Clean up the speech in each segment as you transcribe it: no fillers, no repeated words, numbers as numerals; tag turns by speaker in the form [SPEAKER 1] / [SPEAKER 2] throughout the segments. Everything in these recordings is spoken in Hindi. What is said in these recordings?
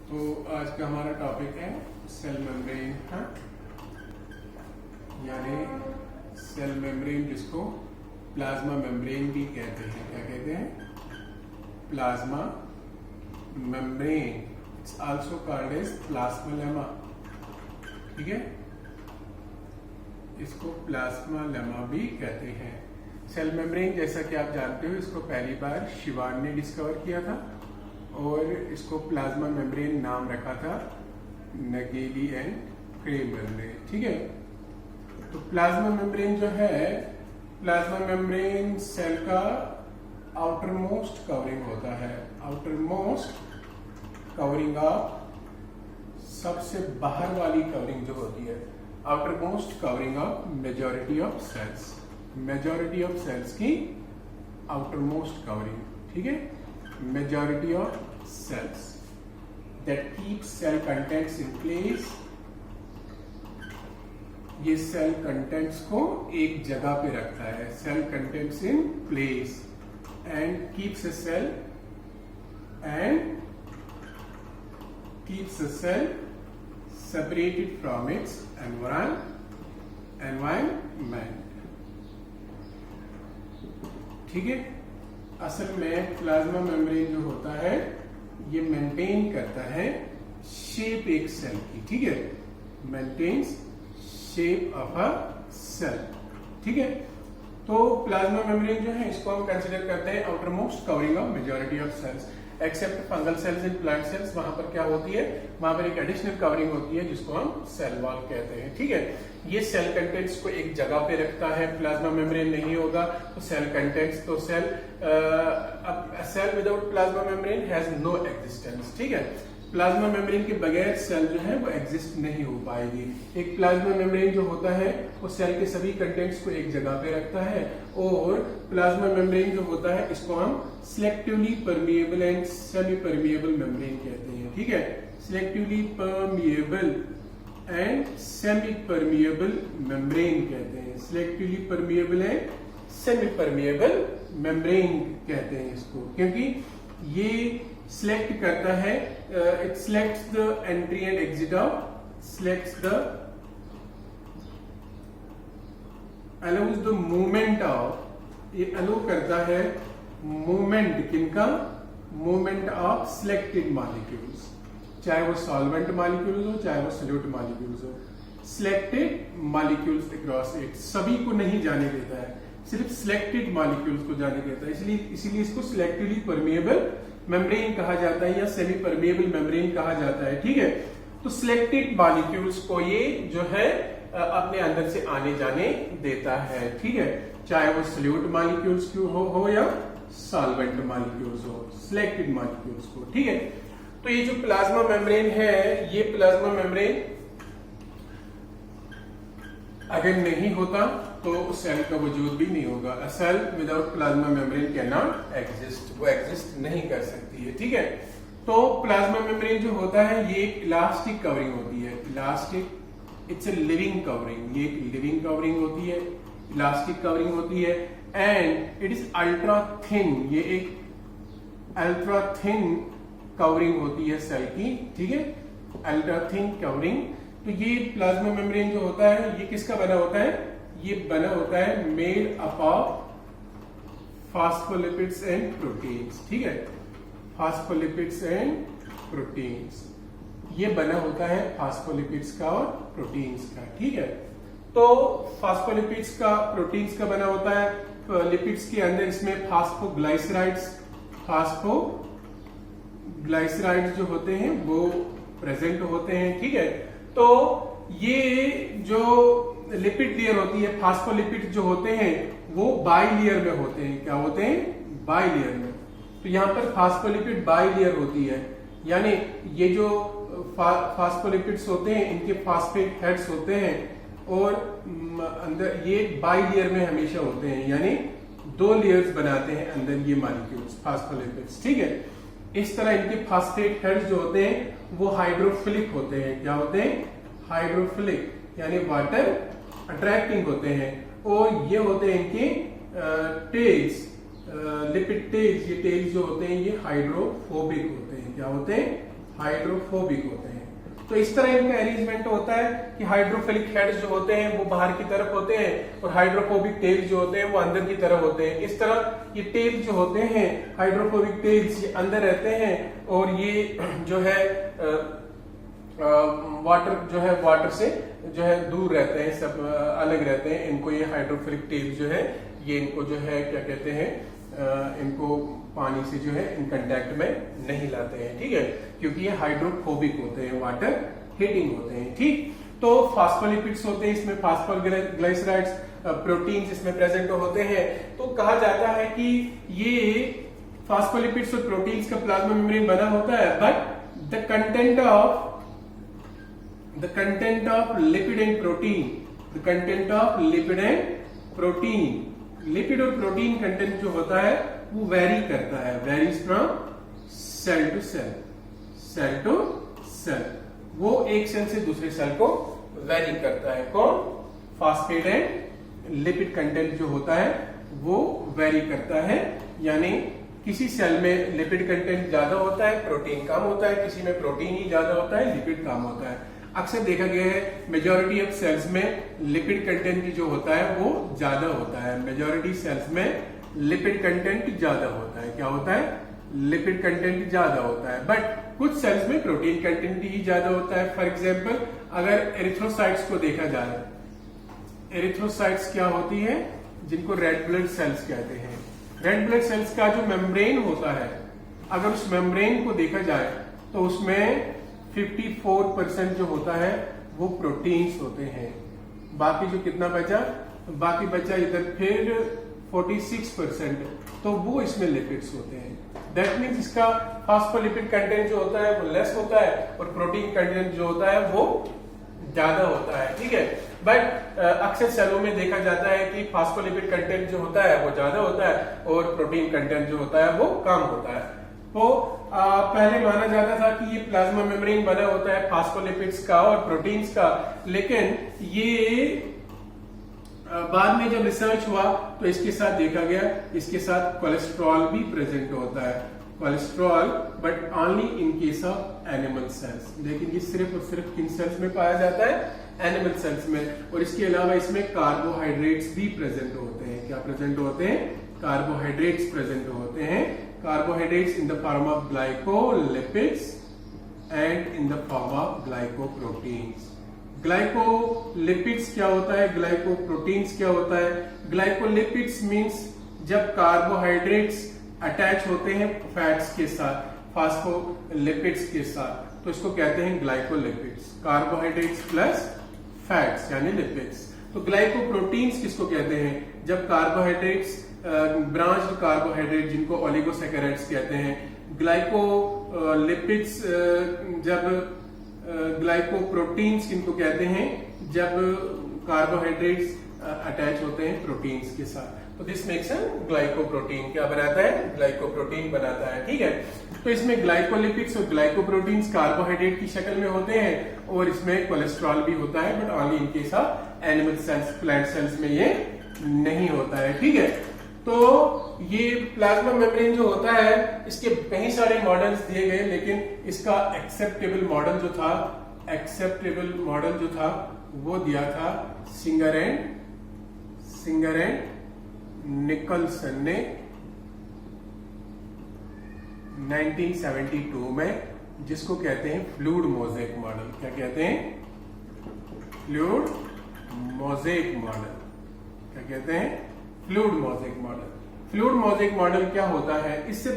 [SPEAKER 1] तो आज का हमारा टॉपिक है सेल मेम्ब्रेन, यानी सेल मेम्ब्रेन जिसको प्लाज्मा मेम्ब्रेन भी कहते हैं। क्या कहते हैं? Plasma membrane. It's also called as plasma. ठीक है, इसको प्लाज्मा लेमा भी कहते हैं। सेल मेम्ब्रेन जैसा कि आप जानते हो, इसको पहली बार शिवान ने डिस्कवर किया था और इसको प्लाज्मा मेम्ब्रेन नाम रखा था नगेली एंड क्रेमर ने। ठीक है, तो प्लाज्मा मेम्ब्रेन जो है, प्लाज्मा मेम्ब्रेन सेल का आउटर मोस्ट कवरिंग होता है। आउटर मोस्ट कवरिंग ऑफ सबसे बाहर वाली कवरिंग जो होती है, outer most covering of majority of cells. Majority of cells की आउटर मोस्ट कवरिंग। ठीक है, majority of cells that keep cell contents in place। ये सेल कंटेंट्स को एक जगह पे रखता है। Cell contents in place and keeps a cell separated from its environment। ठीक है, असल में प्लाज्मा मेम्ब्रेन जो होता है ये मेंटेन करता है शेप एक सेल की। ठीक है, maintains shape of a cell. ठीक है, तो प्लाज्मा मेम्ब्रेन जो है इसको हम कंसीडर करते हैं outer most covering of majority of cells except fungal cells and plant cells. वहां पर क्या होती है, वहां पर एक एडिशनल कवरिंग होती है जिसको हम सेल वॉल कहते हैं। ठीक है, ये सेल कंटेंट्स को एक जगह पे रखता है। प्लाज्मा मेम्ब्रेन नहीं होगा तो सेल कंटेंट्स, तो cell without plasma membrane has no existence. ठीक है, प्लाज्मा मेम्ब्रेन के बगैर सेल जो है वो एग्जिस्ट नहीं हो पाएगी। एक प्लाज्मा मेम्ब्रेन जो होता है वो सेल के सभी कंटेंट्स को एक जगह पे रखता है, और प्लाज्मा मेम्ब्रेन जो होता है इसको हम selectively permeable and semi permeable membrane कहते हैं। ठीक है, selectively permeable and semi permeable membrane कहते हैं। Selectively permeable and semi permeable membrane कहते हैं इसको, क्योंकि ये सिलेक्ट करता है, it selects the entry and exit of, selects the allows the movement of, ये अलाउ करता है मूवमेंट किनका, मूवमेंट ऑफ सिलेक्टेड मॉलिक्यूल्स, चाहे वो सॉल्वेंट मॉलिक्यूल्स हो चाहे वो सॉल्यूट मॉलिक्यूल्स हो। सिलेक्टेड मॉलिक्यूल्स अक्रॉस इट, सभी को नहीं जाने देता है, सिर्फ सिलेक्टेड मॉलिक्यूल्स को जाने देता है। इसीलिए इसको सिलेक्टिवली परमिएबल मेम्ब्रेन कहा जाता है या सेमी परमिएबल मेम्ब्रेन कहा जाता है। ठीक है, तो सिलेक्टेड मॉलिक्यूल्स को ये जो है अपने अंदर से आने जाने देता है। ठीक है, चाहे वो सॉल्यूट मॉलिक्यूल्स हो या सॉल्वेंट मॉलिक्यूल्स हो, सिलेक्टेड मॉलिक्यूल्स को। ठीक है, तो ये जो प्लाज्मा मेम्ब्रेन है, ये प्लाज्मा मेम्ब्रेन अगर नहीं होता तो सेल का वजूद भी नहीं होगा। A cell without plasma membrane can not exist, वो एग्जिस्ट नहीं कर सकती है। ठीक है, तो प्लाज्मा मेम्ब्रेन जो होता है ये एक इलास्टिक कवरिंग होती है। Elastic, it's a living covering, ये एक लिविंग कवरिंग होती है, इलास्टिक कवरिंग होती है। And it is ultra thin, ये एक अल्ट्रा थिन कवरिंग होती है सेल की। ठीक है, अल्ट्रा थिन कवरिंग। तो ये प्लाज्मा मेम्ब्रेन जो होता है ये किसका बना होता है, ये बना होता है made up of phospholipids and proteins. ठीक है, फॉस्फोलिपिड्स एंड प्रोटीन्स, ये बना होता है फॉस्फोलिपिड्स का और प्रोटीन्स का। ठीक है, तो फॉस्फोलिपिड्स का, प्रोटीन्स का बना होता है। लिपिड्स के अंदर इसमें फॉस्फोग्लाइसराइड्स जो होते हैं वो प्रेजेंट होते हैं। ठीक है, तो ये जो लिपिड लेयर होती है, फॉस्फोलिपिड जो होते हैं वो बाई लेयर में होते हैं। क्या होते हैं? बाई लेयर में। तो यहां पर फॉस्फोलिपिड बाई लेयर होती है, यानी ये जो फॉस्फोलिपिड्स होते हैं इनके फॉस्फेट हेड्स होते हैं और अंदर ये बाई लेयर में हमेशा होते हैं, यानी दो लेयर्स बनाते हैं अंदर ये मॉलिक्यूल्स फॉस्फोलिपिड्स। ठीक है, इस तरह इनके फॉस्फेट हेड्स जो होते हैं वो हाइड्रोफिलिक होते हैं। क्या होते हैं? हाइड्रोफिलिक, यानी वाटर अट्रैक्टिंग होते हैं। और ये होते हैं इनके टेल्स, लिपिड टेल्स। ये टेल्स जो होते हैं ये हाइड्रोफोबिक होते हैं। क्या होते हैं? हाइड्रोफोबिक होते हैं। तो इस तरह इनका अरेंजमेंट होता है कि हाइड्रोफिलिक हेड्स जो होते हैं वो बाहर की तरफ होते हैं और हाइड्रोफोबिक टेल जो होते हैं वो अंदर की तरफ होते हैं। इस तरह ये टेल जो होते हैं हाइड्रोफोबिक टेल्स ये अंदर रहते हैं और ये जो है वाटर से जो है दूर रहते हैं, सब अलग रहते हैं। इनको ये हाइड्रोफिलिक टेल जो है ये इनको जो है क्या कहते हैं, इनको पानी से जो है इन कांटेक्ट में नहीं लाते हैं, ठीक है, क्योंकि ये हाइड्रोफोबिक होते हैं, वाटर हिटिंग होते हैं, ठीक। तो फास्फोलिपिड्स होते हैं, इसमें फास्फोग्लिसराइड्स प्रोटीन्स इसमें प्रेजेंट होते हैं। तो कहा जाता है कि ये फास्फोलिपिड्स और प्रोटीन्स का प्लाज्मा मेम्ब्रेन बना होता है, but the content of lipid and protein, lipid और प्रोटीन कंटेंट जो होता है वो वेरी करता है, varies from cell to cell. वो एक सेल से दूसरे सेल को वेरी करता है। कौन? फास्फेट एंड लिपिड कंटेंट जो होता है वो वेरी करता है, यानी किसी सेल में लिपिड कंटेंट ज्यादा होता है, प्रोटीन कम होता है, किसी में प्रोटीन ही ज्यादा होता है, लिपिड कम होता है। अक्सर देखा गया है मेजॉरिटी ऑफ सेल्स में लिपिड कंटेंट जो होता है वो ज्यादा होता है, मेजॉरिटी सेल्स में लिपिड कंटेंट ज्यादा होता है। क्या होता है? लिपिड कंटेंट ज्यादा होता है, बट कुछ सेल्स में प्रोटीन कंटेंट ही ज्यादा होता है। फॉर एग्जांपल अगर एरिथ्रोसाइट्स को देखा जाए, एरिथ्रोसाइट्स क्या होती है? जिनको रेड ब्लड सेल्स कहते हैं। रेड ब्लड सेल्स का जो मेम्ब्रेन होता है, अगर उस मेम्ब्रेन को देखा जाए तो उसमें 54% जो होता है वो प्रोटीन्स होते हैं। बाकी जो कितना बचा? बाकी बचा इधर फिर 46%, तो वो इसमें लिपिड्स होते हैं। दैट मीन्स इसका फास्फोलिपिड कंटेंट जो होता है वो लेस होता है और प्रोटीन कंटेंट जो होता है वो ज्यादा होता है, ठीक है। बट अक्सर सेलों में देखा जाता है कि फास्फोलिपिड कंटेंट जो होता है वो ज्यादा होता है और प्रोटीन कंटेंट जो होता है वो कम होता है। तो पहले माना जाता था कि ये प्लाज्मा मेम्ब्रेन बना होता है फास्फोलिपिड्स का और प्रोटीन्स का, लेकिन ये बाद में जब रिसर्च हुआ तो इसके साथ देखा गया, इसके साथ कोलेस्ट्रॉल भी प्रेजेंट होता है, cholesterol, but only in case of animal cells. लेकिन ये सिर्फ और सिर्फ किन सेल्स में पाया जाता है? एनिमल सेल्स में। और इसके अलावा इसमें कार्बोहाइड्रेट्स भी प्रेजेंट होते हैं। क्या प्रेजेंट होते हैं? कार्बोहाइड्रेट्स प्रेजेंट होते हैं। Carbohydrates in the form of glycolipids and in the form of glycoproteins. Glycolipids क्या होता है? ग्लाइकोप्रोटीन्स क्या होता है? ग्लाइकोलिपिड्स मींस जब कार्बोहाइड्रेट्स अटैच होते हैं फैट्स के साथ, फास्फोलिपिड्स के साथ, तो इसको कहते हैं ग्लाइकोलिपिड्स। कार्बोहाइड्रेट्स प्लस फैट्स यानी लिपिड्स। तो ग्लाइकोप्रोटीन्स किसको कहते हैं? जब कार्बोहाइड्रेट्स ब्रांच्ड कार्बोहाइड्रेट जिनको ओलिगोसैकेराइड्स कहते हैं, ग्लाइकोलिपिड्स जब ग्लाइकोप्रोटीन्स किनको कहते हैं? जब कार्बोहाइड्रेट्स अटैच होते हैं प्रोटीन्स के साथ। तो दिस मेक्स अ ग्लाइकोप्रोटीन। क्या बनाता है? ग्लाइकोप्रोटीन बनाता है, ठीक है। तो इसमें ग्लाइकोलिपिड्स और ग्लाइकोप्रोटीन्स कार्बोहाइड्रेट की शक्ल में होते हैं और इसमें कोलेस्ट्रॉल भी होता है, but only in case of animal cells, plant cells में ये नहीं होता है, ठीक है। तो ये प्लाज्मा मेम्ब्रेन जो होता है इसके कई सारे मॉडल्स दिए गए, लेकिन इसका एक्सेप्टेबल मॉडल जो था वो दिया था सिंगर एंड निकलसन ने 1972 में, जिसको कहते हैं फ्लूइड मोज़ेक मॉडल। क्या कहते हैं? Fluid mosaic model. क्या कहते हैं? Fluid mosaic model. Fluid mosaic model क्या होता है? इससे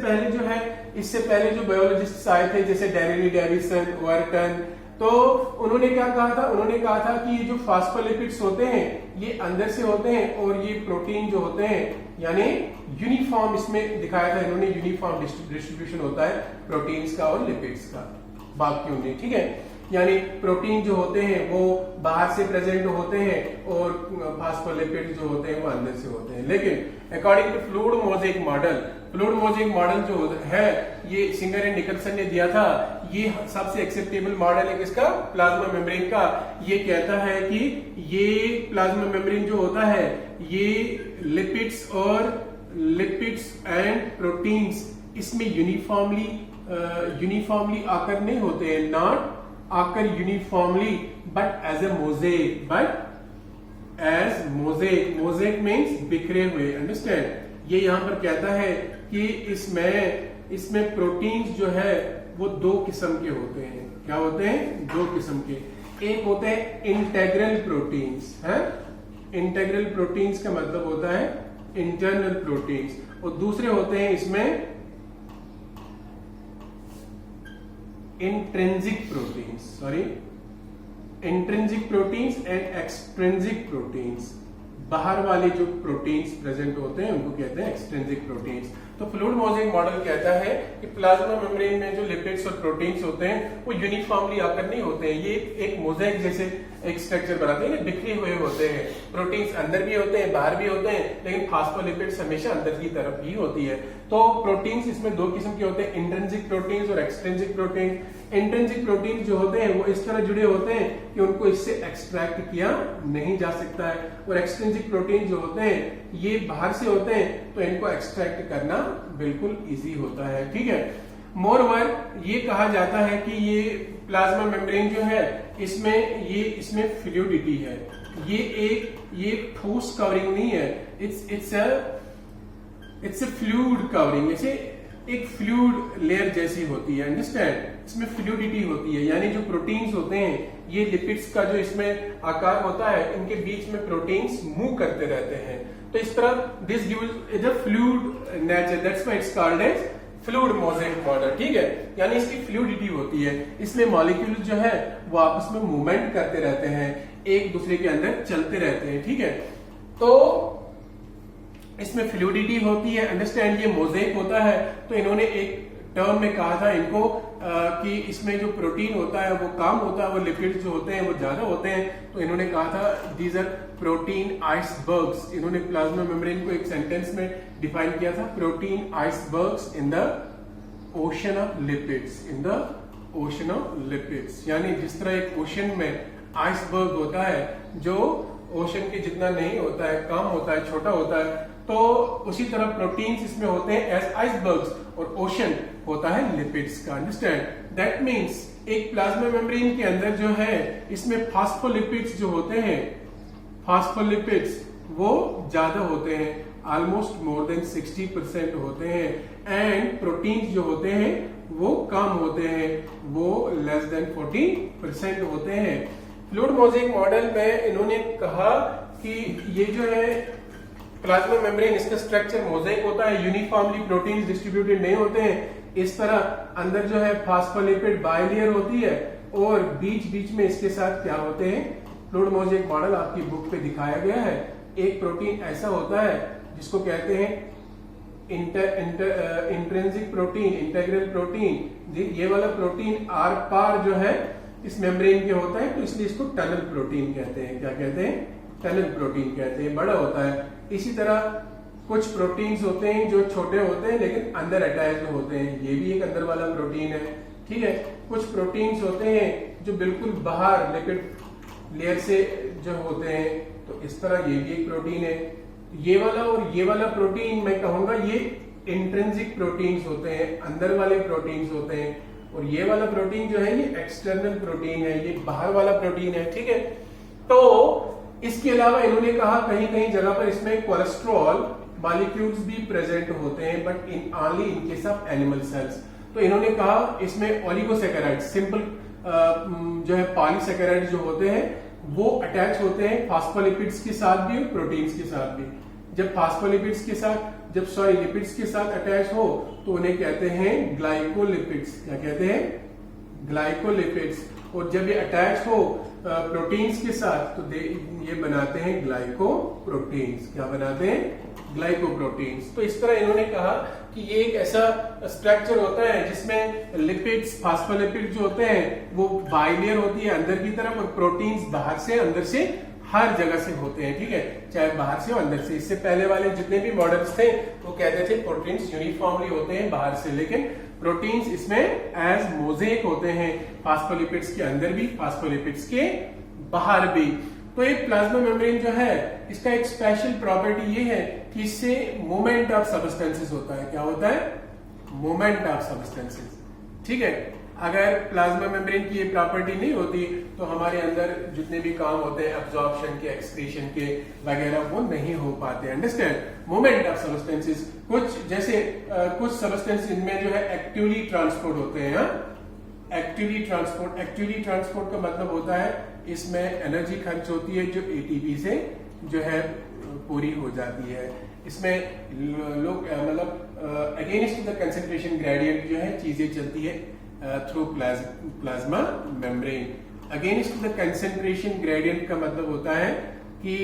[SPEAKER 1] पहले जो बायोलॉजिस्ट्स आए थे जैसे डेरिली डेविसन, वर्टन, तो उन्होंने क्या कहा था? उन्होंने कहा था कि ये जो फास्फोलिपिड्स होते हैं ये अंदर से होते हैं और ये प्रोटीन जो होते हैं यानी यूनिफॉर्म, इसमें दिखाया था इन्होंने, यूनिफॉर्म डिस्ट्रीब्यूशन होता है प्रोटीन्स का और लिपिड्स का बाकियों में, ठीक है। यानी प्रोटीन जो होते हैं वो बाहर से प्रेजेंट होते हैं और फास्फोलिपिड जो होते हैं वो अंदर से होते हैं। लेकिन according to fluid mosaic model जो है ये सिंगर एंड निकलसन ने दिया था, ये सबसे एक्सेप्टेबल मॉडल है किसका? प्लाज्मा मेम्ब्रेन का। ये कहता है कि ये प्लाज्मा मेम्ब्रेन जो होता है ये लिपिड्स एंड प्रोटीन्स इसमें यूनिफॉर्मली यूनिफॉर्मली आकर नहीं होते हैं, नॉट आकर uniformly but as a mosaic, but as mosaic. Mosaic means बिखरे हुए, अंडरस्टैंड। ये यहां पर कहता है कि इसमें प्रोटीन्स जो है वो दो किस्म के होते हैं। क्या होते हैं? दो किस्म के। एक होते हैं इंटेग्रल प्रोटीन्स, है। इंटेग्रल प्रोटीन्स का मतलब होता है इंटरनल प्रोटीन्स, और दूसरे होते हैं इसमें intrinsic proteins, sorry, intrinsic proteins and extrinsic proteins. बाहर वाले जो प्रोटीन्स प्रेजेंट होते हैं उनको कहते हैं एक्सट्रिंसिक प्रोटीन्स। तो फ्लूइड मोज़ेक मॉडल कहता है कि प्लाज्मा मेम्ब्रेन में जो लिपिड्स और प्रोटीन्स होते हैं वो यूनिफॉर्मली आकर नहीं होते हैं, ये एक मोज़ेक जैसे एक स्ट्रक्चर बनाते हैं, बिखरे हुए होते हैं। प्रोटीन्स अंदर भी होते हैं, बाहर भी होते हैं, लेकिन फास्फोलिपिड्स हमेशा अंदर की तरफ ही होती है। तो प्रोटीन्स इसमें दो किस्म के होते हैं, इंट्रिंसिक प्रोटीन्स और एक्सट्रिंसिक प्रोटीन्स। इंट्रिंसिक प्रोटीन जो होते हैं वो इस तरह जुड़े होते हैं कि उनको इससे एक्सट्रैक्ट किया नहीं जा सकता है, और एक्सट्रिंसिक प्रोटीन जो होते हैं ये बाहर से होते हैं, तो इनको एक्सट्रैक्ट करना बिल्कुल इजी होता है, ठीक है। मोरओवर ये कहा जाता है कि ये प्लाज्मा मेम्ब्रेन जो है इसमें फ्लूइडिटी है, ये ठोस कवरिंग नहीं है, इट्स अ फ्लूइड कवरिंग, जैसे एक फ्लूइड लेयर जैसी होती है, अंडरस्टैंड। इसमें फ्लूइडिटी होती है, यानी जो प्रोटीन्स होते हैं, ये लिपिड्स का जो इसमें आकार होता है, इनके बीच में प्रोटीन्स मूव करते रहते हैं। तो इस तरह this gives the fluid nature, that's why it's called as fluid mosaic model, ठीक है। यानी इसकी फ्लूइडिटी होती है, इसमें मॉलिक्यूल जो है वो आपस में मूवमेंट करते रहते हैं, एक दूसरे के अंदर चलते रहते हैं, ठीक है। तो इसमें फ्लूइडिटी होती है, अंडरस्टैंड। ये मोज़ेक होता है, तो इन्होंने एक टर्म में कहा था इनको कि इसमें जो प्रोटीन होता है वो कम होता है, वो लिपिड्स जो होते हैं वो ज्यादा होते हैं। तो इन्होंने कहा था दीज आर प्रोटीन आइसबर्ग्स। इन्होंने प्लाज्मा मेम्ब्रेन को एक सेंटेंस में डिफाइन किया था, protein icebergs in the ocean of lipids, in the ocean of lipids. यानी जिस तरह एक ओशन में आइसबर्ग होता है जो ओशन के जितना नहीं होता है, कम होता है, छोटा होता है, तो उसी तरह प्रोटीन्स इसमें होते हैं एज आइसबर्ग्स, और ओशन होता है लिपिड्स का, अंडरस्टैंड। दैट मीन्स एक प्लाज्मा मेम्ब्रेन के अंदर जो है इसमें फास्फोलिपिड्स जो होते हैं, फास्फोलिपिड्स वो ज्यादा होते हैं, ऑलमोस्ट मोर देन 60% होते हैं, एंड प्रोटीन्स जो होते हैं वो कम होते हैं, वो लेस देन 40% होते हैं। फ्लूइड मोज़ेक मॉडल में इन्होंने कहा कि ये जो है प्लाज्मा मेम्ब्रेन, इसका स्ट्रक्चर मोज़ेक होता है, यूनिफॉर्मली प्रोटीन्स डिस्ट्रीब्यूटेड नहीं होते हैं। इस तरह अंदर जो है फास्फोलिपिड बाइलेयर होती है, और बीच बीच में इसके साथ क्या होते हैं, फ्लूइड मोज़ेक मॉडल आपकी बुक पे दिखाया गया है। एक प्रोटीन ऐसा होता है जिसको कहते हैं इंट्रिंसिक प्रोटीन, इंटेग्रल प्रोटीन। ये वाला प्रोटीन आर पार जो है इस मेम्ब्रेन के होता है, तो इसलिए इसको टनल प्रोटीन कहते हैं। क्या कहते हैं? टनल प्रोटीन कहते हैं, बड़ा होता है। इसी तरह कुछ प्रोटीन्स होते हैं जो छोटे होते हैं लेकिन अंदर अटैच्ड होते हैं, ये भी एक अंदर वाला प्रोटीन है, ठीक है। कुछ प्रोटीन्स होते हैं जो बिल्कुल बाहर लिपिड लेयर से जो होते हैं, तो इस तरह ये भी एक प्रोटीन है। ये वाला और ये वाला प्रोटीन मैं कहूंगा ये इंट्रिंसिक प्रोटीन्स होते हैं, अंदर वाले प्रोटीन्स होते हैं, और ये वाला प्रोटीन जो है ये एक्सटर्नल प्रोटीन है, ये बाहर वाला प्रोटीन है, ठीक है। तो इसके अलावा इन्होंने कहा कहीं कहीं जगह पर इसमें कोलेस्ट्रॉल मॉलिक्यूल्स भी प्रेजेंट होते हैं, but in only in case of animal cells. तो इन्होंने कहा इसमें ओलिगोसैकेराइड, सिंपल जो है पॉलीसैकेराइड जो होते हैं वो अटैच होते हैं फास्फोलिपिड्स के साथ भी और प्रोटीन्स के साथ भी। जब फास्फोलिपिड्स के साथ लिपिड्स के साथ अटैच हो तो उन्हें कहते हैं ग्लाइकोलिपिड्स। क्या कहते हैं? ग्लाइकोलिपिड्स। और जब ये अटैच हो प्रोटीन्स के साथ तो ये बनाते हैं ग्लाइकोप्रोटीन्स। क्या बनाते हैं? ग्लाइकोप्रोटीन्स। तो इस तरह इन्होंने कहा कि ये एक ऐसा स्ट्रक्चर होता है जिसमें लिपिड्स, फास्फोलिपिड जो होते हैं वो बाइलेयर होती है अंदर की तरफ, और प्रोटीन्स बाहर से, अंदर से, हर जगह से होते हैं, ठीक है, चाहे बाहर से हो अंदर से। इससे पहले वाले जितने भी मॉडल्स थे वो कहते थे प्रोटीन्स यूनिफॉर्मली होते हैं बाहर से, लेकिन प्रोटीन्स इसमें एज मोज़ेक होते हैं, फास्फोलिपिड्स के अंदर भी, फास्फोलिपिड्स के बाहर भी। तो एक प्लाज्मा मेम्ब्रेन जो है इसका एक स्पेशल प्रॉपर्टी ये है कि इससे मूवमेंट ऑफ सब्सटेंसेस होता है। क्या होता है? Movement of substances. ठीक है। अगर प्लाज्मा मेम्ब्रेन की ये प्रॉपर्टी नहीं होती तो हमारे अंदर जितने भी काम होते हैं एब्जॉर्प्शन के, एक्सक्रीशन के वगैरह, वो नहीं हो पाते। अंडरस्टैंड। मूवमेंट ऑफ सबस्टेंसेस, कुछ जैसे कुछ सबस्टेंस इनमें जो है एक्टिवली ट्रांसपोर्ट होते हैं। एक्टिवली ट्रांसपोर्ट का मतलब होता है इसमें एनर्जी खर्च होती है जो एटीपी से जो है पूरी हो जाती है। इसमें लोग मतलब अगेंस्ट द कंसंट्रेशन ग्रेडियंट जो है चीजें चलती है through plasma membrane. Against the concentration gradient का मतलब होता है कि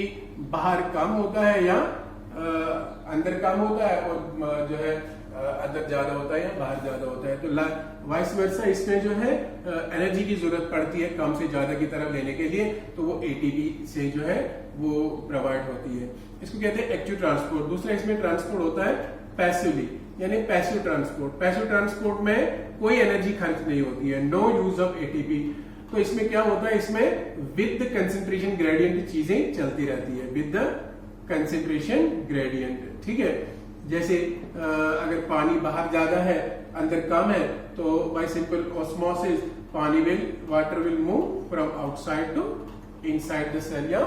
[SPEAKER 1] बाहर कम होता है या अंदर कम होता है, और जो है अंदर ज्यादा होता है या बाहर ज्यादा होता है। तो वाइस वर्सा इसमें जो है एनर्जी की जरूरत पड़ती है कम से ज्यादा की तरफ लेने के लिए, तो वो एटीपी से जो है वो प्रोवाइड होती है। इसको कहते हैं एक्टिव ट्रांसपोर्ट। दूसरा इसमें ट्रांसपोर्ट होता है पैसिवली, यानी पैसिव ट्रांसपोर्ट। पैसिव ट्रांसपोर्ट में कोई एनर्जी खर्च नहीं होती है, नो यूज ऑफ एटीपी। तो इसमें क्या होता है, इसमें विद द कंसंट्रेशन ग्रेडियंट चीजें चलती रहती है, विद द कंसंट्रेशन ग्रेडियंट। ठीक है। जैसे अगर पानी बाहर ज्यादा है अंदर कम है, तो by simple osmosis water will move from outside to inside the cell या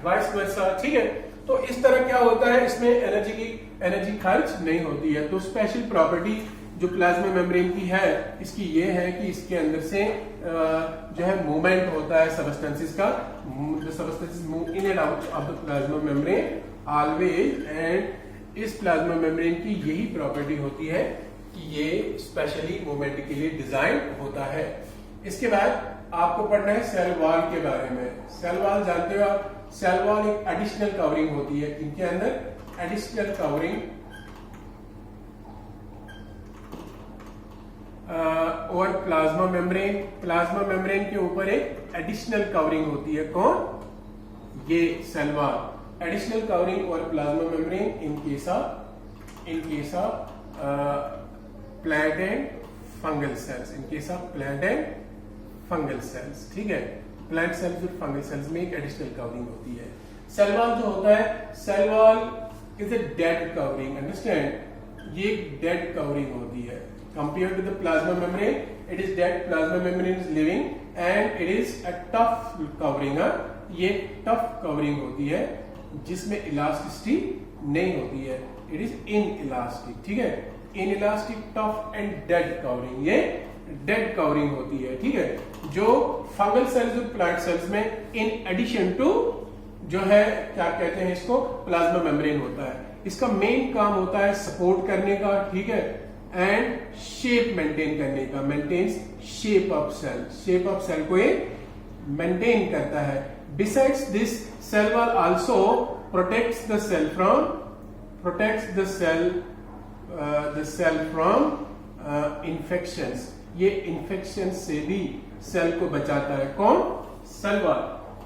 [SPEAKER 1] वाइस वर्सा। ठीक है। तो इस तरह क्या होता है, इसमें एनर्जी खर्च नहीं होती है। तो स्पेशल प्रॉपर्टी जो प्लाज्मा मेम्ब्रेन की है इसकी ये है कि इसके अंदर से जो है मूवमेंट होता है सबस्टेंसेस का, the substances move in and out of the plasma membrane always. And इस प्लाज्मा मेम्ब्रेन की यही प्रॉपर्टी होती है कि ये स्पेशली मूवमेंट के लिए डिजाइन होता है। इसके बाद आपको पढ़ना है सेल वॉल के बारे में। सेल वॉल जानते हो आप, सेल वॉल एक एडिशनल कवरिंग होती है। इनके अंदर एडिशनल कवरिंग और प्लाज्मा मेम्ब्रेन के ऊपर एक एडिशनल कवरिंग होती है। कौन? ये सेल वॉल। एडिशनल कवरिंग और plasma membrane in case of plant and fungal sales, in case of plant and fungal sales. ठीक है। प्लांट सेल्स और फंगल सेल्स में एक एडिशनल कवरिंग होती है। सेल वॉल जो होता है, cell wall is a dead covering. Understand. ये एक डेड कवरिंग होती है compared to the plasma membrane. It is dead, plasma membrane is living and it is a tough covering। ये tough covering होती है जिसमें elasticity नहीं होती है, it is inelastic। ठीक है। inelastic, tough and dead covering, ये dead covering होती है। ठीक है। जो फंगल सेल्स और प्लांट सेल्स में in addition to जो है क्या कहते हैं इसको, प्लाज्मा मेम्ब्रेन होता है। इसका मेन काम होता है सपोर्ट करने का, ठीक है, एंड शेप मेंटेन करने का। मेंटेन्स शेप ऑफ सेल को ये मेंटेन करता है। Besides this cell wall also protects the cell from infections. ये इंफेक्शन से भी सेल को बचाता है। कौन? Cell wall.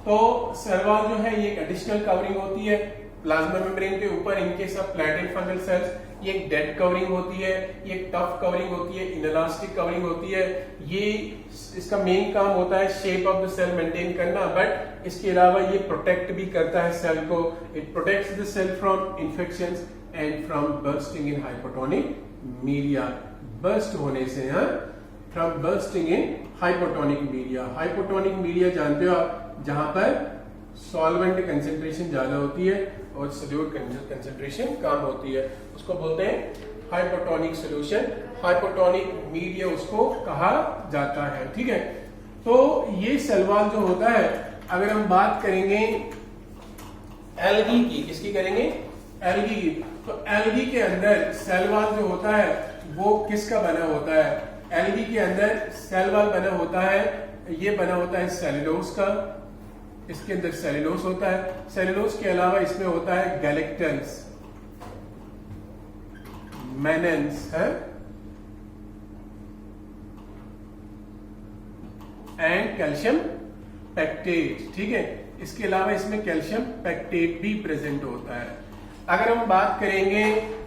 [SPEAKER 1] तो सेल वॉल जो है ये एक एडिशनल कवरिंग होती है प्लाज्मा मेम्ब्रेन के ऊपर in case of plant and fungal sales. ये एक डेड कवरिंग होती है, ये एक टफ कवरिंग होती है, इनइलास्टिक कवरिंग होती है। ये इसका मेन काम होता है shape of the cell maintain करना, बट इसके अलावा ये प्रोटेक्ट भी करता है सेल को। It protects the cell from infections and from bursting in hypotonic media. Burst होने से, from bursting in hypotonic media. Hypotonic media जानते हो आप, जहां पर सॉल्वेंट कंसेंट्रेशन ज्यादा होती है और सोल्यूट कंसेंट्रेशन कम होती है, उसको बोलते हैं हाइपोटोनिक सॉल्यूशन। हाइपोटोनिक मीडिया उसको कहा जाता है। ठीक है। तो ये सेल वॉल जो होता है, अगर हम बात करेंगे एल्गी की, किसकी करेंगे? एल्गी की। तो एल्गी के अंदर सेल वॉल जो होता है वो किसका बना होता है? एल्गी के अंदर सेल वॉल बना होता है, ये बना होता है सेलुलोज का। इसके अंदर सेलुलोज होता है। सेलुलोज के अलावा इसमें होता है गैलेक्टन्स, मेनेंस है, एंड कैल्शियम पैक्टेट। ठीक है। इसके अलावा इसमें कैल्शियम पैक्टेट भी प्रेजेंट होता है। अगर हम बात करेंगे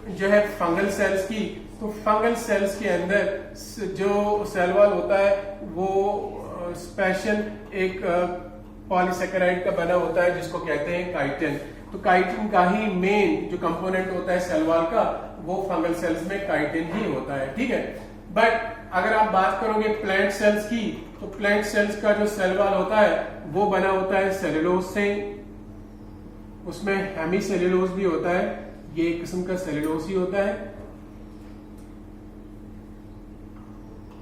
[SPEAKER 1] जो है फंगल सेल्स की, तो फंगल सेल्स के अंदर जो सेल वॉल होता है वो स्पेशल एक पॉलीसेकेराइड का बना होता है जिसको कहते हैं काइटिन। तो काइटिन का ही मेन जो कंपोनेंट होता है सेल वॉल का, वो फंगल सेल्स में काइटिन ही होता है। ठीक है। बट अगर आप बात करोगे प्लांट सेल्स की, तो प्लांट सेल्स का जो सेल वॉल होता है वो बना होता है सेलुलोज से, उसमें हेमीसेलुलोज भी होता है, ये एक किस्म का सेलुलोज ही होता है,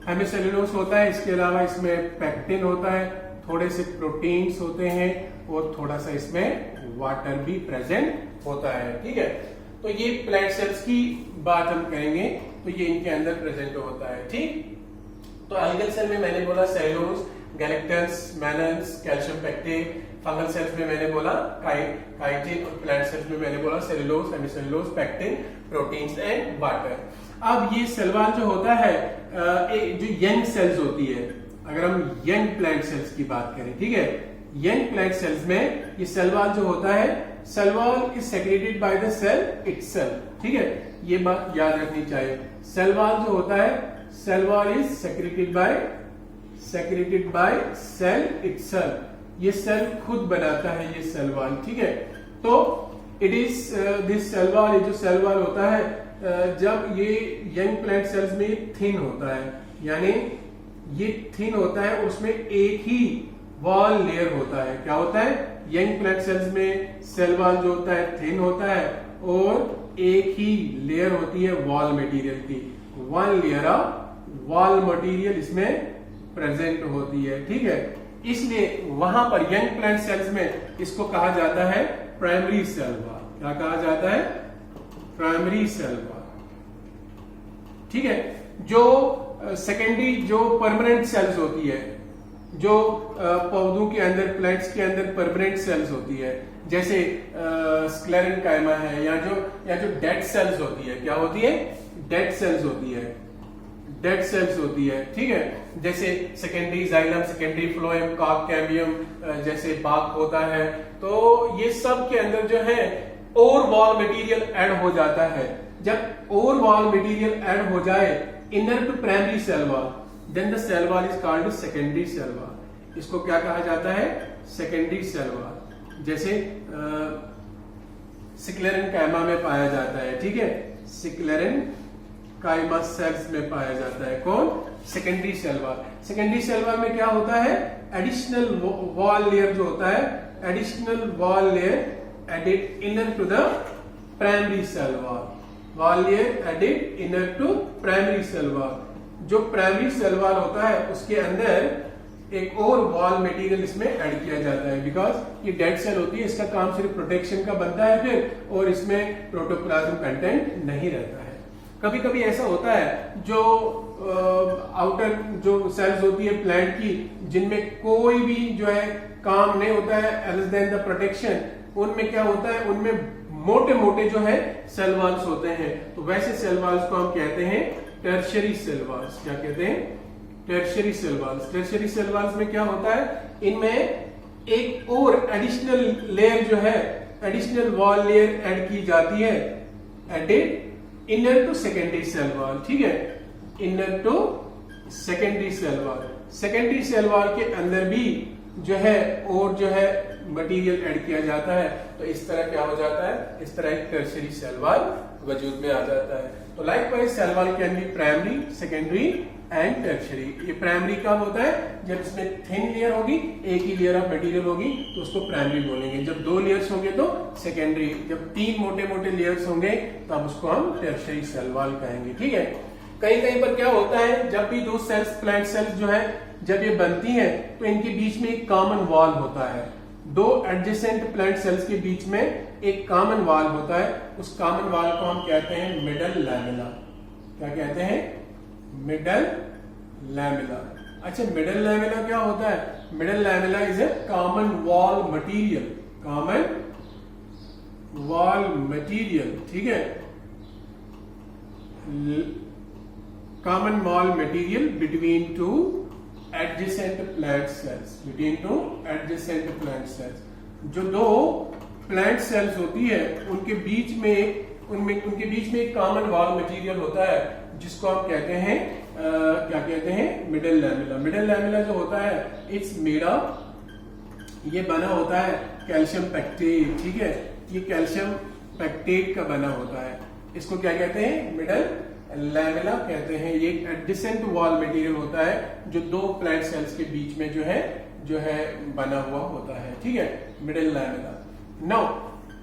[SPEAKER 1] हेमीसेलुलोज होता है। इसके अलावा इसमें पेक्टिन होता है, थोड़े से प्रोटीन्स होते हैं और थोड़ा सा इसमें वाटर भी प्रेजेंट होता है, ठीक है। तो ये प्लांट सेल्स की बात हम करेंगे, तो ये इनके अंदर प्रेजेंट होता है, ठीक। तो एल्गल सेल में मैंने बोला cellulose, galactans, mannans, calcium pectate, fungal sales में मैंने बोला काइटिन, और प्लांट सेल्स में मैंने बोला cellulose, hemicellulose, pectin, proteins and water. अब ये सेल वॉल जो होता है, जो यंग सेल्स होती है, अगर हम यंग प्लांट सेल्स की बात करें, ठीक है, यंग प्लांट सेल्स में ये सेल वॉल जो होता है, cell wall is secreted by the cell itself, ठीक है, ये बात याद रखनी चाहिए। सेल वॉल जो होता है, cell wall is secreted by cell itself, ये सेल खुद बनाता है ये सेल वॉल, ठीक है। तो it is this cell wall, ये जो सेल वॉल होता है, जब ये यंग प्लांट सेल्स में थिन होता है, यानी ये थिन होता है, उसमें एक ही वॉल लेयर होता है। क्या होता है? यंग प्लांट सेल्स में सेल वॉल जो होता है थिन होता है और एक ही लेयर होती है वॉल मटेरियल की, one layer of wall material इसमें प्रेजेंट होती है, ठीक है। इसलिए वहां पर यंग प्लांट सेल्स में इसको कहा जाता है प्राइमरी सेल वॉल। क्या कहा जाता है? प्राइमरी सेल वॉल, ठीक है। जो सेकेंडरी जो परमानेंट सेल्स होती है, जो पौधों के अंदर, प्लांट्स के अंदर परमानेंट सेल्स होती है, जैसे स्क्लेरेंकाइमा है, या जो डेड सेल्स होती है, क्या होती है? डेड सेल्स होती है, डेड सेल्स होती है, ठीक है। जैसे सेकेंडरी जाइलम, सेकेंडरी फ्लोएम, कॉक कैम्बियम, जैसे बाक होता है, तो ये सब के अंदर जो है और वॉल मटेरियल ऐड हो जाता है। जब और वॉल मटेरियल ऐड हो जाए inner to primary cell wall, then the cell wall is called secondary cell wall. इसको क्या कहा जाता है? Secondary cell wall. जैसे स्क्लेरेंकाइमा में पाया जाता है, ठीक है, स्क्लेरेंकाइमा सेल्स में पाया जाता है। कौन? Secondary cell wall. Secondary cell wall में क्या होता है? एडिशनल वॉल लेयर जो होता है, additional wall layer added inner to the primary cell wall, wall layer added inner to primary cell wall। जो प्राइमरी सेल वॉल होता है उसके अंदर एक और वॉल मटेरियल इसमें ऐड किया जाता है, बिकॉज ये डेड सेल होती है, इसका काम सिर्फ प्रोटेक्शन का बनता है फिर, और इसमें प्रोटोप्लाज्म कंटेंट नहीं रहता है। कभी कभी ऐसा होता है जो आउटर जो सेल्स होती है प्लांट की, जिनमें कोई भी जो है काम नहीं होता है अदर देन द प्रोटेक्शन, उनमें क्या होता है? उनमें मोटे मोटे जो है सेल वॉल्स होते हैं, तो वैसे सेल वॉल्स को हम कहते हैं टर्शियरी सेल वॉल्स। क्या कहते हैं? Tertiary cell walls. Tertiary cell walls में क्या होता है? इनमें एक और एडिशनल लेयर जो है, एडिशनल वॉल लेयर ऐड की जाती है, added inner to secondary cell wall, ठीक है, inner to secondary cell wall. Secondary cell wall के अंदर भी जो है और जो है मटेरियल ऐड किया जाता है, तो इस तरह क्या हो जाता है? इस तरह एक टर्शियरी सेल वॉल वजूद में आ जाता है। तो likewise cell wall can be primary, secondary and tertiary. ये प्राइमरी कब होता है? जब इसमें थिन लेयर होगी, एक ही लेयर ऑफ मटेरियल होगी, तो उसको प्राइमरी बोलेंगे। जब दो लेयर्स होंगे तो सेकेंडरी, जब तीन मोटे मोटे लेयर्स होंगे तब उसको हम टर्शियरी सेल वॉल कहेंगे, ठीक है। कहीं कहीं पर क्या होता है, जब भी दो सेल्स, प्लांट सेल्स जो है जब ये बनती है तो इनके बीच में एक कॉमन वॉल होता है। दो एडजेसेंट प्लांट सेल्स के बीच में एक कॉमन वॉल होता है, उस कॉमन वॉल को हम कहते हैं मिडल लैमेला। क्या कहते हैं? Middle lamella. अच्छा, मिडल लैमेला क्या होता है? Middle lamella is a common wall material, common wall material, ठीक है, common wall material between two adjacent plant cells, between two adjacent plant cells। जो दो प्लांट सेल्स होती है उनके बीच में एक कॉमन वॉल मटेरियल होता है, जिसको हम कहते हैं क्या कहते हैं? Middle lamella. मिडल लैमेला जो होता है, इट्स मेड ऑफ, ये बना होता है कैल्शियम पेक्टेट, ठीक है, ये कैल्शियम पेक्टेट का बना होता है। इसको क्या कहते हैं? मिडल लैमेला कहते हैं। ये एक एडजेसेंट वॉल मटेरियल होता है जो दो प्लांट सेल्स के बीच में जो है बना हुआ होता है, ठीक है, मिडिल लैमेला। नाउ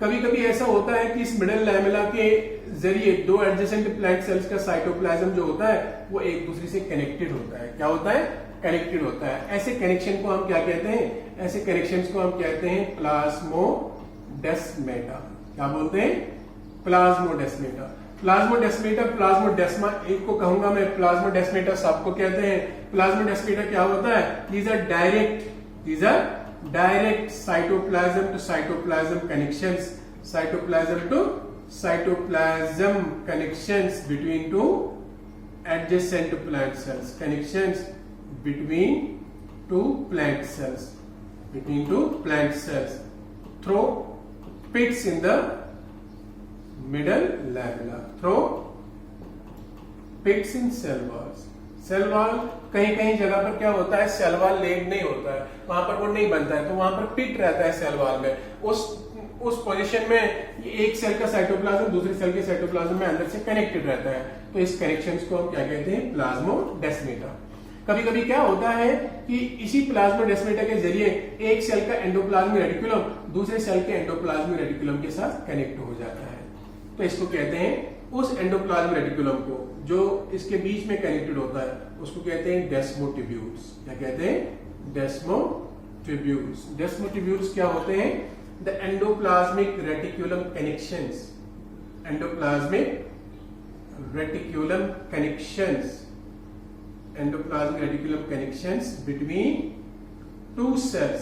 [SPEAKER 1] कभी कभी ऐसा होता है कि इस मिडिल लैमेला के जरिए दो एडजेसेंट प्लांट सेल्स का साइटोप्लाज्म जो होता है वो एक दूसरे से कनेक्टेड होता है। क्या होता है? कनेक्टेड होता है। ऐसे कनेक्शन को हम क्या कहते हैं? ऐसे कनेक्शंस को हम कहते हैं प्लाज्मोडेस्मेटा। क्या बोलते हैं? प्लाज्मोडेस्मेटा। प्लाज्मोडेस्मेटा, प्लाज्मोडेस्मा एक को कहूंगा मैं, प्लाज्मोडेस्मेटा सबको कहते हैं। प्लाज्मोडेस्मेटा क्या होता है? these are direct cytoplasm to cytoplasm connections, cytoplasm to cytoplasm connections between two adjacent plant cells, connections between two plant cells through pits in the middle lamella, through pits in cell walls. Cell wall कहीं कहीं जगह पर क्या होता है, सेल वॉल लेड नहीं होता है, वहां पर वो नहीं बनता है, तो वहां पर पिट रहता है सेल वॉल में। उस पोजीशन में एक सेल का साइटोप्लाज्म दूसरे सेल के साइटोप्लाज्म में अंदर से कनेक्टेड रहता है, तो इस कनेक्शंस को हम क्या कहते हैं? प्लाज्मोडेस्मेटा। कभी कभी क्या होता है कि इसी प्लाज्मोडेस्मेटा के जरिए एक सेल का एंडोप्लाज्मिक रेटिकुलम दूसरे सेल के एंडोप्लाज्मिक रेटिकुलम के साथ कनेक्ट हो जाता है, तो इसको कहते हैं, उस एंडोप्लाज्मिक रेटिकुलम को जो इसके बीच में कनेक्टेड होता है उसको कहते हैं डेस्मोटिब्यूल्स। क्या कहते हैं? डेस्मोटिब्यूल्स। डेस्मोटिब्यूल्स क्या होते हैं? The endoplasmic reticulum connections, endoplasmic reticulum connections, endoplasmic reticulum connections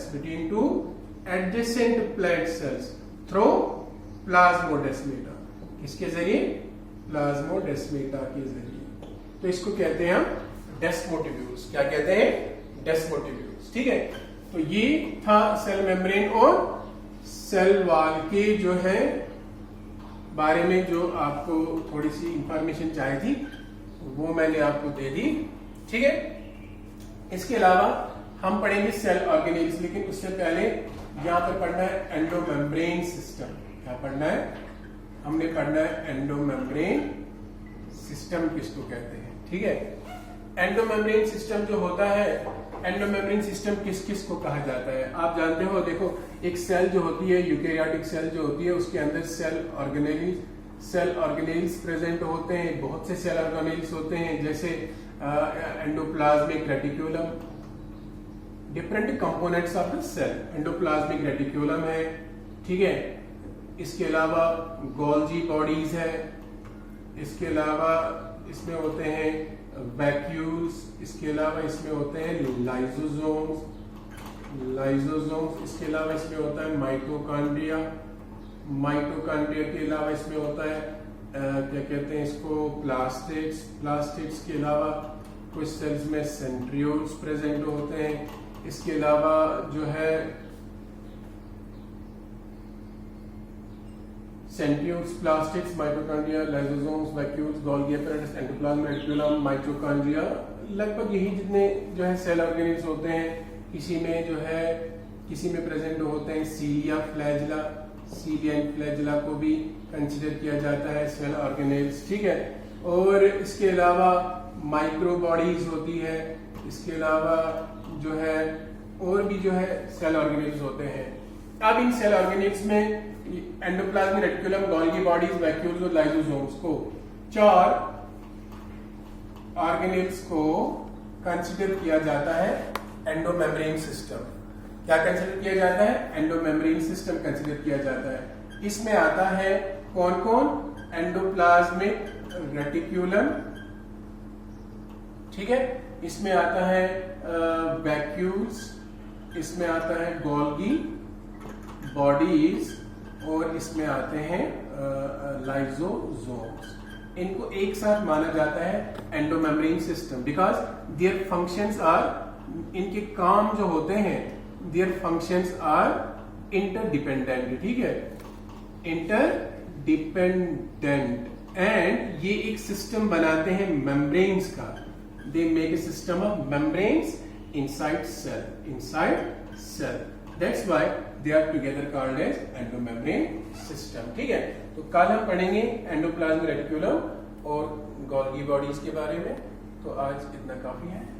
[SPEAKER 1] between two adjacent plant cells through plasmodesmata. इसके जरिए? प्लाज्मोडेस्मेटा के जरिए। तो इसको कहते हैं हम डेस्मोटिब्यूल्स। क्या कहते हैं? डेस्मोटिब्यूल्स, ठीक है। तो ये था सेल मेम्ब्रेन और सेल वॉल के जो है बारे में जो आपको थोड़ी सी इंफॉर्मेशन चाहिए थी वो मैंने आपको दे दी, ठीक है। इसके अलावा हम पढ़ेंगे सेल ऑर्गेनेल्स, लेकिन उससे पहले यहां पर पढ़ना है एंडोमेम्ब्रेन सिस्टम। क्या पढ़ना है? हमने पढ़ना है एंडोमेम्ब्रेन सिस्टम किसको कहते हैं, ठीक है। एंडोमेम्ब्रेन सिस्टम जो होता है, एंडोमेम्ब्रेन सिस्टम किस किस को कहा जाता है आप जानते हो? देखो, एक सेल जो होती है, यूकेरियोटिक सेल जो होती है, उसके अंदर सेल ऑर्गेनेल्स प्रेजेंट होते हैं। बहुत से सेल ऑर्गेनेल्स होते हैं, जैसे endoplasmic reticulum, different components of the cell. Endoplasmic reticulum है, ठीक है। इसके अलावा गोल्जी बॉडीज है, इसके अलावा इसमें होते हैं वैक्यूल्स, इसके अलावा इसमें होते हैं लाइसोसोम्स, इसके अलावा इसमें होता है माइटोकॉन्ड्रिया के अलावा इसमें होता है क्या कहते हैं इसको, प्लास्टिड्स के अलावा कुछ सेल्स में सेंट्रियोल्स प्रेजेंट होते हैं। इसके अलावा जो है centrioles, plastids, mitochondria, lysosomes, vacuoles, Golgi apparatus, endoplasmic reticulum, mitochondria, लगभग यही जितने जो है सेल ऑर्गेनेल्स होते हैं। किसी में प्रेजेंट होते हैं सीलिया एंड फ्लैजिला को भी कंसीडर किया जाता है सेल ऑर्गेनेल्स, ठीक है। और इसके अलावा माइक्रो बॉडीज होती है, इसके अलावा जो है और भी जो है सेल ऑर्गेनेल्स होते हैं। अब इन सेल ऑर्गेनेल्स में endoplasmic reticulum, Golgi bodies, vacuoles और लाइसोसोम्स को, 4 ऑर्गेनेल्स को कंसीडर किया जाता है एंडोमेम्ब्रेन सिस्टम। क्या कंसीडर किया जाता है? एंडोमेम्ब्रेन सिस्टम कंसीडर किया जाता है। इसमें आता है कौन कौन? एंडोप्लाज्मिक रेटिकुलम, ठीक है। इसमें आता है वैक्यूल्स, इसमें आता है गोल्गी बॉडीज और इसमें आते हैं लाइसोसोम्स। इनको एक साथ माना जाता है endomembrane system, because their functions are, इनके काम जो होते हैं, देयर फंक्शंस आर इंटरडिपेंडेंट, ठीक है, इंटरडिपेंडेंट। एंड ये एक सिस्टम बनाते हैं मेम्ब्रेन्स का। They make a system of membranes inside cell, that's why they are together called as endomembrane system, ठीक है। तो कल हम पढ़ेंगे एंडोप्लाज्मिक रेटिकुलम, और गोल्गी बॉडीज के बारे में। तो आज इतना काफी है।